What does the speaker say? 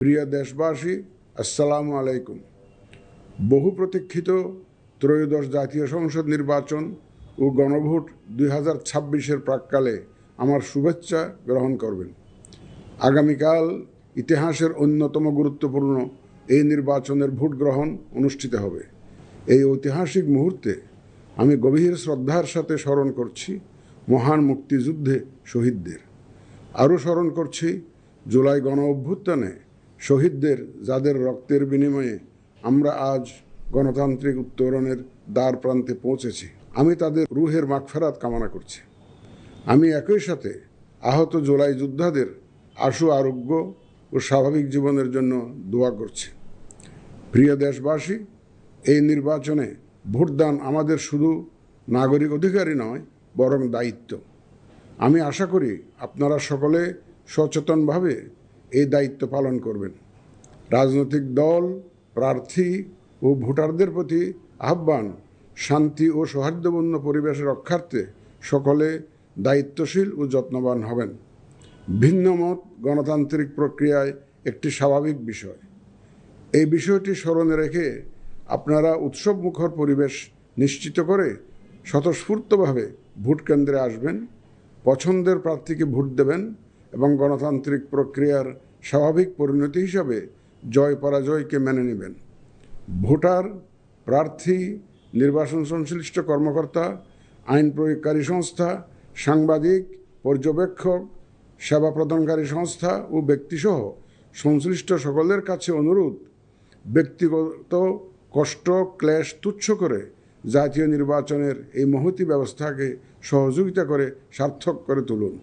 প্রিয় দেশবাসী, আসসালামু আলাইকুম। বহু প্রতীক্ষিত ত্রয়োদশ জাতীয় সংসদ নির্বাচন ও গণভোট 2026-এর প্রাক্কালে আমার শুভেচ্ছা গ্রহণ করবেন। আগামীকাল ইতিহাসের অন্যতম গুরুত্বপূর্ণ এই নির্বাচনের ভোট গ্রহণ অনুষ্ঠিত হবে। এই ঐতিহাসিক মুহূর্তে আমি গভীর শ্রদ্ধার সাথে স্মরণ করছি মহান মুক্তিযুদ্ধে শহীদদের। আরও স্মরণ করছি জুলাই গণ অভ্যুত্থানে শহীদদের, যাদের রক্তের বিনিময়ে আমরা আজ গণতান্ত্রিক উত্তরণের দ্বার প্রান্তে পৌঁছেছি। আমি তাদের রুহের মাগফিরাত কামনা করছি। আমি একই সাথে আহত জুলাই যোদ্ধাদের আশু আরোগ্য ও স্বাভাবিক জীবনের জন্য দোয়া করছি। প্রিয় দেশবাসী, এই নির্বাচনে ভোটদান আমাদের শুধু নাগরিক অধিকারই নয়, বরং দায়িত্ব। আমি আশা করি আপনারা সকলে সচেতনভাবে এই দায়িত্ব পালন করবেন। রাজনৈতিক দল, প্রার্থী ও ভোটারদের প্রতি আহ্বান, শান্তি ও সৌহার্দ্যপূর্ণ পরিবেশ রক্ষার্থে সকলে দায়িত্বশীল ও যত্নবান হবেন। ভিন্নমত গণতান্ত্রিক প্রক্রিয়ায় একটি স্বাভাবিক বিষয়। এই বিষয়টি স্মরণে রেখে আপনারা উৎসবমুখর পরিবেশ নিশ্চিত করে স্বতঃস্ফূর্তভাবে ভোট কেন্দ্রে আসবেন, পছন্দের প্রার্থীকে ভোট দেবেন এবং গণতান্ত্রিক প্রক্রিয়ার স্বাভাবিক পরিণতি হিসাবে জয় পরাজয়কে মেনে নেবেন। ভোটার, প্রার্থী, নির্বাচন সংশ্লিষ্ট কর্মকর্তা, আইন প্রয়োগকারী সংস্থা, সাংবাদিক, পর্যবেক্ষক, সেবা প্রদানকারী সংস্থা ও ব্যক্তিসহ সংশ্লিষ্ট সকলের কাছে অনুরোধ, ব্যক্তিগত কষ্ট ক্লেশ তুচ্ছ করে জাতীয় নির্বাচনের এই মহতী ব্যবস্থাকে সহযোগিতা করে সার্থক করে তুলুন।